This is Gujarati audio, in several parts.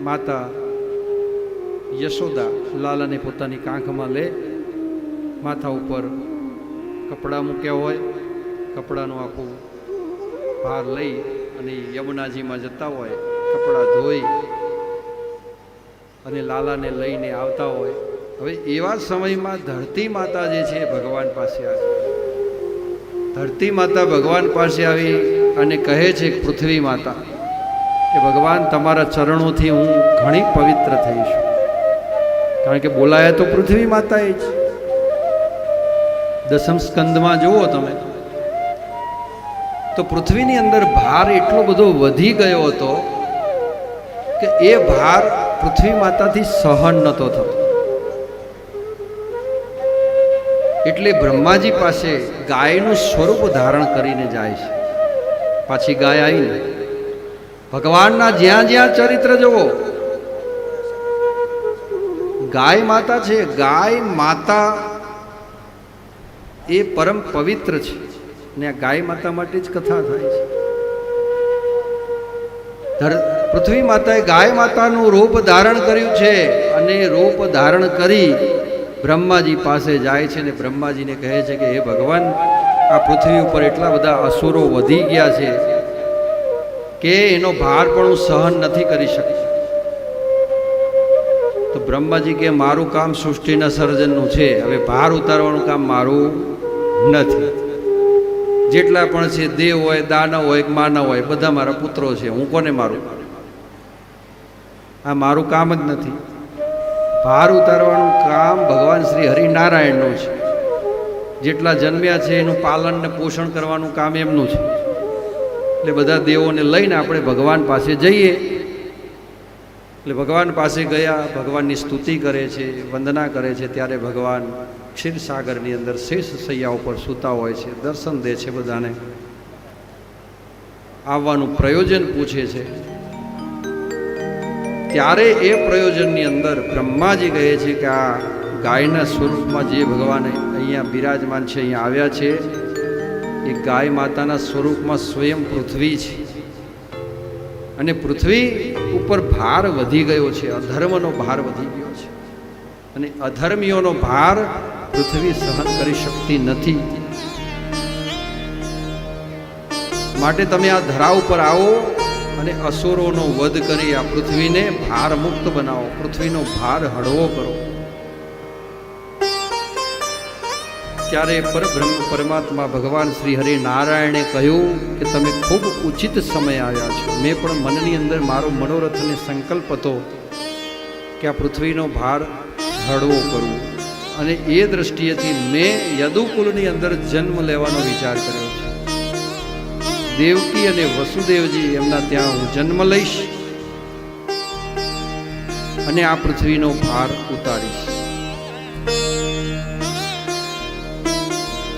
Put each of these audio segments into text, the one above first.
માતા યશોદા લાલાને પોતાની કાંખમાં લે, માથા ઉપર કપડાં મૂક્યા હોય, કપડાનું આખું ભાર લઈ અને યમુનાજીમાં જતા હોય, કપડાં ધોઈ અને લાલાને લઈને આવતા હોય. હવે એવા સમયમાં ધરતી માતા જે છે ભગવાન પાસે આવે. ધરતી માતા ભગવાન પાસે આવી અને કહે છે પૃથ્વી માતા કે ભગવાન તમારા ચરણોથી હું ઘણી પવિત્ર થઈ છું. કારણ કે બોલાયા તો પૃથ્વી માતા એ જ. દસમ સ્કંદમાં જુઓ તમે તો પૃથ્વીની અંદર ભાર એટલો બધો વધી ગયો હતો કે એ ભાર પૃથ્વી માતાથી સહન નહોતો થતો. એટલે બ્રહ્માજી પાસે ગાયનું સ્વરૂપ ધારણ કરીને જાય છે. પાછી ગાય આવીને ભગવાનના જ્યાં જ્યાં ચરિત્ર જુઓ, ગાય માતા છે. ગાય માતા એ પરમ પવિત્ર છે ને આ ગાય માતા માટે જ કથા થાય છે. પૃથ્વી માતાએ ગાય માતાનું રૂપ ધારણ કર્યું છે અને રૂપ ધારણ કરી બ્રહ્માજી પાસે જાય છે ને બ્રહ્માજીને કહે છે કે હે ભગવાન, આ પૃથ્વી ઉપર એટલા બધા અસુરો વધી ગયા છે કે એનો ભાર પણ હું સહન નથી કરી શકતો. તો બ્રહ્માજી કે મારું કામ સૃષ્ટિના સર્જનનું છે, હવે ભાર ઉતારવાનું કામ મારું નથી. જેટલા પણ છે દેવ હોય, દાનવ હોય, માનવ હોય, બધા મારા પુત્રો છે, હું કોને મારું? આ મારું કામ જ નથી. ભાર ઉતારવાનું કામ ભગવાન શ્રી હરિનારાયણનું છે. જેટલા જન્મ્યા છે એનું પાલન ને પોષણ કરવાનું કામ એમનું છે. એટલે બધા દેવોને લઈને આપણે ભગવાન પાસે જઈએ. એટલે ભગવાન પાસે ગયા, ભગવાનની સ્તુતિ કરે છે, વંદના કરે છે. ત્યારે ભગવાન ક્ષીરસાગરની અંદર શેષ શૈયા ઉપર સૂતા હોય છે, દર્શન દે છે બધાને. આવવાનું પ્રયોજન પૂછે છે. ત્યારે એ પ્રયોજનની અંદર બ્રહ્માજી કહે છે કે આ ગાયના સ્વરૂપમાં જે ભગવાન અહીંયા બિરાજમાન છે, અહીંયા આવ્યા છે, એ ગાય માતાના સ્વરૂપમાં સ્વયં પૃથ્વી છે. અને પૃથ્વી ઉપર ભાર વધી ગયો છે, અધર્મનો ભાર વધી ગયો છે. અને અધર્મીઓનો ભાર પૃથ્વી સહન કરી શકતી નથી. માટે તમે આ ધરા ઉપર આવો અને અસુરોનો વધ કરી આ પૃથ્વીને ભાર મુક્ત બનાવો, પૃથ્વીનો ભાર હળવો કરો. ત્યારે પરબ્રહ્મ પરમાત્મા ભગવાન શ્રી હરિ નારાયણે કહ્યું કે તમે ખૂબ ઉચિત સમય આવ્યા છો. મેં પણ મનની અંદર મારો મનોરથ અને સંકલ્પ હતો કે આ પૃથ્વીનો ભાર હળવો કરવું. અને એ દ્રષ્ટિએથી મેં યદુકુલની અંદર જન્મ લેવાનો વિચાર કર્યો છે. દેવકી અને વસુદેવજી એમના ત્યાં હું જન્મ લઈશ અને આ પૃથ્વીનો ભાર ઉતારીશ.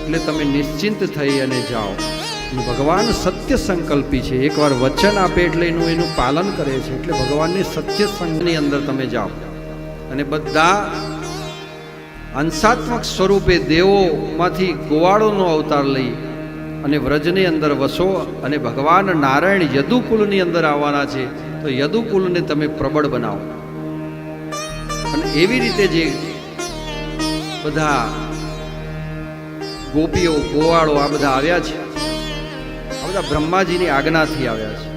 એટલે તમે નિશ્ચિંત થઈ અને જાઓ. ભગવાન સત્ય સંકલ્પી છે. એકવાર વચન આપે એટલે એનું પાલન કરે છે. એટલે ભગવાનની સત્ય સંઘની અંદર તમે જાઓ અને બધા અંશાત્મક સ્વરૂપે દેવોમાંથી ગોવાળોનો અવતાર લઈ અને વ્રજની અંદર વસો. અને ભગવાન નારાયણ યદુકુલની અંદર આવવાના છે, તો યદુકુલને તમે પ્રબળ બનાવો. અને એવી રીતે જે બધા ગોપીઓ, ગોવાળો આ બધા આવ્યા છે, આ બધા બ્રહ્માજીની આજ્ઞાથી આવ્યા છે.